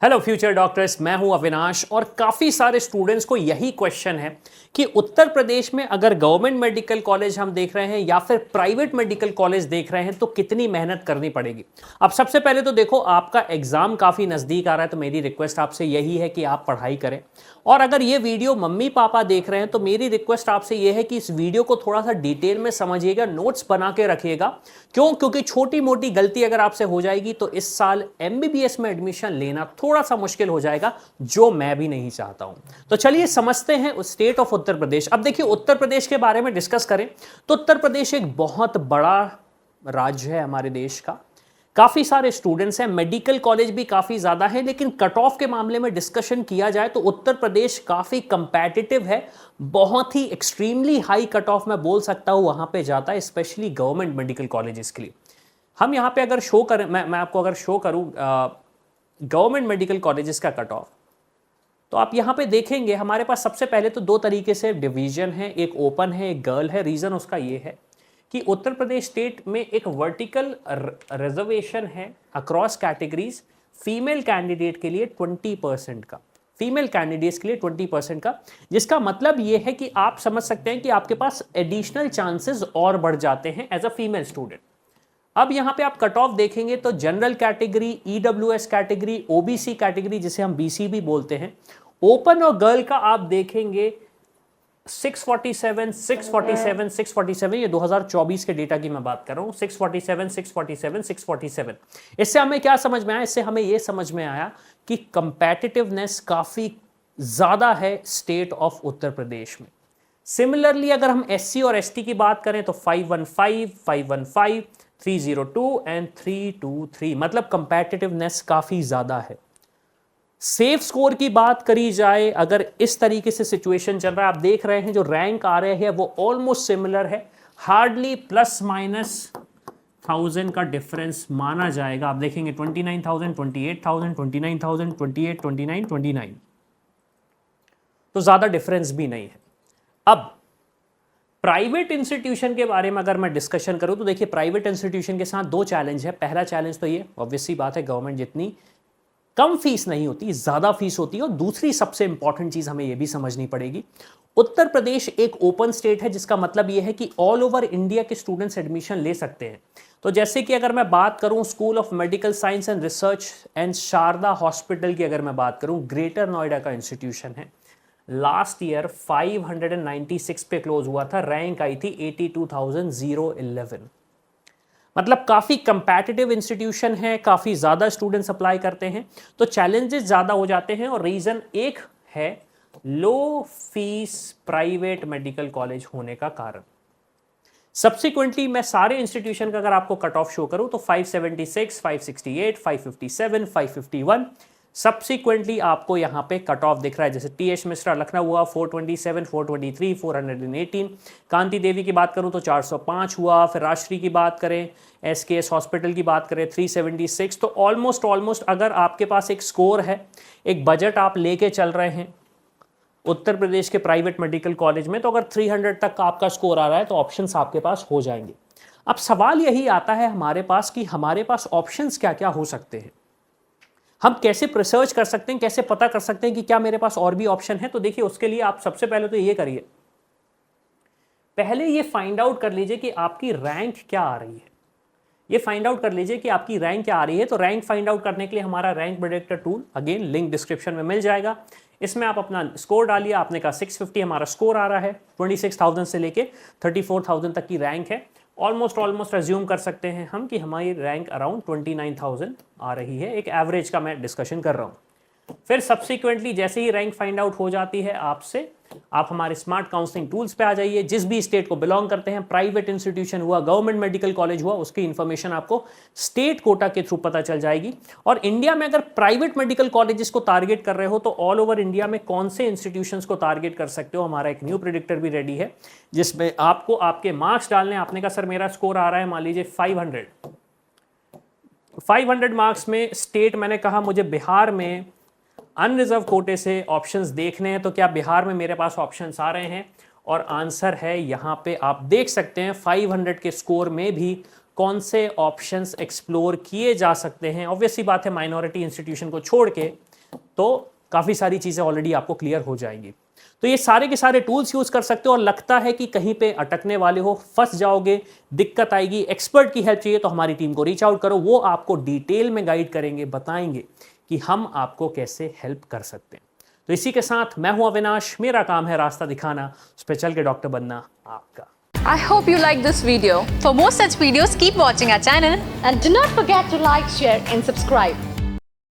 Hello future doctors, मैं हूं अविनाश और काफ़ी सारे स्टूडेंट्स को यही क्वेश्चन है कि उत्तर प्रदेश में अगर गवर्नमेंट मेडिकल कॉलेज हम देख रहे हैं या फिर प्राइवेट मेडिकल कॉलेज देख रहे हैं तो कितनी मेहनत करनी पड़ेगी। अब सबसे पहले तो देखो, आपका एग्ज़ाम काफ़ी नज़दीक आ रहा है तो मेरी रिक्वेस्ट आपसे यही है कि आप पढ़ाई करें। और अगर ये वीडियो मम्मी पापा देख रहे हैं तो मेरी रिक्वेस्ट आपसे ये है कि इस वीडियो को थोड़ा सा डिटेल में समझिएगा, नोट्स बना के रखिएगा। क्योंकि छोटी मोटी गलती अगर आपसे हो जाएगी तो इस साल एमबीबीएस में एडमिशन लेना थोड़ा सा मुश्किल हो जाएगा, जो मैं भी नहीं चाहता हूं। तो चलिए समझते हैं स्टेट ऑफ उत्तर प्रदेश। अब देखिए, उत्तर प्रदेश के बारे में डिस्कस करें तो उत्तर प्रदेश एक बहुत बड़ा राज्य है हमारे देश का। काफी सारे स्टूडेंट्स हैं, मेडिकल कॉलेज भी काफी ज्यादा है, लेकिन कट ऑफ के मामले में डिस्कशन किया जाए तो उत्तर प्रदेश काफी कंपैटिटिव है। बहुत ही एक्सट्रीमली हाई कट ऑफ मैं बोल सकता हूं वहां पे जाता है, स्पेशली गवर्नमेंट मेडिकल कॉलेजेस के लिए। हम यहां पे अगर शो करें, मैं आपको अगर शो करूं गवर्नमेंट मेडिकल कॉलेजेस का कट ऑफ, तो आप यहां पे देखेंगे हमारे पास सबसे पहले तो दो तरीके से डिवीजन है, एक ओपन है, एक गर्ल है। रीजन उसका ये है कि उत्तर प्रदेश स्टेट में एक वर्टिकल रिजर्वेशन है अक्रॉस कैटेगरीज फीमेल कैंडिडेट के लिए 20% का, फीमेल कैंडिडेट्स के लिए 20% का, जिसका मतलब यह है कि आप समझ सकते हैं कि आपके पास एडिशनल चांसेस और बढ़ जाते हैं एज अ फीमेल स्टूडेंट। अब यहां पे आप कट ऑफ देखेंगे तो general category, EWS category, OBC category जिसे हम बीसी भी बोलते हैं, ओपन और गर्ल का आप देखेंगे 647, 647, 647, ये 2024 के डेटा की मैं बात कर रहा हूं। 647, 647, 647। इससे हमें क्या समझ में आया? इससे हमें यह समझ में आया कि कंपेटिटिवनेस काफी ज्यादा है स्टेट ऑफ उत्तर प्रदेश में। सिमिलरली अगर हम एससी और एसटी की बात करें तो 515, 515, 302 एंड 323, मतलब कंपेटिटिवनेस काफी ज्यादा है। सेफ स्कोर की बात करी जाए, अगर इस तरीके से सिचुएशन चल रहा है, आप देख रहे हैं जो रैंक आ रहे हैं वो ऑलमोस्ट सिमिलर है, हार्डली प्लस माइनस 1000 का डिफरेंस माना जाएगा। आप देखेंगे 29,000, 28,000, 29,000, 28, 29, 29, तो ज्यादा डिफरेंस भी नहीं है। अब प्राइवेट इंस्टीट्यूशन के बारे में अगर मैं डिस्कशन करूं तो देखिए, प्राइवेट इंस्टीट्यूशन के साथ दो चैलेंज है। पहला चैलेंज तो ये ऑब्वियस सी बात है, गवर्नमेंट जितनी कम फीस नहीं होती, ज्यादा फीस होती है। और दूसरी सबसे इंपॉर्टेंट चीज हमें यह भी समझनी पड़ेगी, उत्तर प्रदेश एक ओपन स्टेट है, जिसका मतलब यह है कि ऑल ओवर इंडिया के स्टूडेंट्स एडमिशन ले सकते हैं। तो जैसे कि अगर मैं बात करूं school of medical science and research and Sharda hospital की अगर मैं बात करूं, ग्रेटर नोएडा का इंस्टीट्यूशन है, लास्ट ईयर 596 पे क्लोज हुआ था, रैंक आई थी 82,011। मतलब काफी कंपैटिटिव इंस्टीट्यूशन है, काफी ज्यादा स्टूडेंट्स अप्लाई करते हैं, तो चैलेंजेस ज्यादा हो जाते हैं। और रीजन एक है लो फीस प्राइवेट मेडिकल कॉलेज होने का कारण। सब्सिक्वेंटली मैं सारे इंस्टीट्यूशन का अगर आपको कट ऑफ शो करूं तो 576, 568, 557, 551 सब्सिक्वेंटली आपको यहां पे कट ऑफ दिख रहा है। जैसे टीएच मिश्रा लखनऊ हुआ 427, 423, 418। कांति देवी की बात करूं तो 405 हुआ। फिर राष्ट्रीय की बात करें, एसकेएस हॉस्पिटल की बात करें 376। तो ऑलमोस्ट अगर आपके पास एक स्कोर है, एक बजट आप लेके चल रहे हैं उत्तर प्रदेश के प्राइवेट मेडिकल कॉलेज में, तो अगर 300 तक का आपका स्कोर आ रहा है तो ऑप्शंस आपके पास हो जाएंगे। अब सवाल यही आता है हमारे पास कि हमारे पास ऑप्शंस क्या क्या हो सकते हैं, हम कैसे रिसर्च कर सकते हैं, कैसे पता कर सकते हैं कि क्या मेरे पास और भी ऑप्शन है। तो देखिए, उसके लिए आप सबसे पहले तो ये करिए, पहले ये फाइंड आउट कर लीजिए कि आपकी रैंक क्या आ रही है। ये फाइंड आउट कर लीजिए कि आपकी रैंक क्या आ रही है। तो रैंक फाइंड आउट करने के लिए हमारा rank predictor tool, again link description में मिल जाएगा। इसमें आप अपना स्कोर डालिए। आपने कहा 650 हमारा स्कोर आ रहा है, 26,000 से लेके 34,000 तक की रैंक है। ऑलमोस्ट अज्यूम कर सकते हैं हम कि हमारी रैंक अराउंड 29,000 आ रही है। एक एवरेज का मैं डिस्कशन कर रहा हूं। फिर सब्सिक्वेंटली जैसे ही रैंक फाइंड आउट हो जाती है आपसे, आप हमारे स्मार्ट काउंसलिंग टूल्स पे आ जाइए। जिस भी स्टेट को बिलोंग करते हैं, प्राइवेट इंस्टीट्यूशन हुआ, गवर्नमेंट मेडिकल कॉलेज हुआ, उसकी इंफॉर्मेशन आपको स्टेट कोटा के थ्रू पता चल जाएगी। और इंडिया में अगर प्राइवेट मेडिकल कॉलेजेस को टारगेट कर रहे हो तो ऑल ओवर इंडिया में कौन से इंस्टीट्यूशंस को टारगेट कर सकते हो, हमारा एक न्यू प्रेडिक्टर भी रेडी है, जिसमें आपको आपके मार्क्स डालने। आपने कहा सर मेरा स्कोर आ रहा है मान लीजिए 500 मार्क्स में स्टेट, मैंने कहा मुझे बिहार में अनरिजर्व कोटे से ऑप्शंस देखने हैं, तो क्या बिहार में मेरे पास ऑप्शंस आ रहे हैं? और आंसर है यहाँ पे आप देख सकते हैं 500 के स्कोर में भी कौन से ऑप्शंस एक्सप्लोर किए जा सकते हैं। ऑब्वियसली बात है, माइनॉरिटी इंस्टीट्यूशन को छोड़ के तो काफ़ी सारी चीज़ें ऑलरेडी आपको क्लियर हो जाएंगी। तो ये सारे के सारे टूल्स यूज़ कर सकते हो, और लगता है कि कहीं पे अटकने वाले हो, फंस जाओगे, दिक्कत आएगी, एक्सपर्ट की हेल्प चाहिए तो हमारी टीम को रीच आउट करो, वो आपको डिटेल में गाइड करेंगे, बताएंगे कि हम आपको कैसे हेल्प कर सकते हैं। तो इसी के साथ मैं हूं अविनाश, मेरा काम है रास्ता दिखाना, उस पे चल के डॉक्टर बनना आपका। I hope you like this video. For more such videos, keep watching our channel. And do not forget to like, share and subscribe.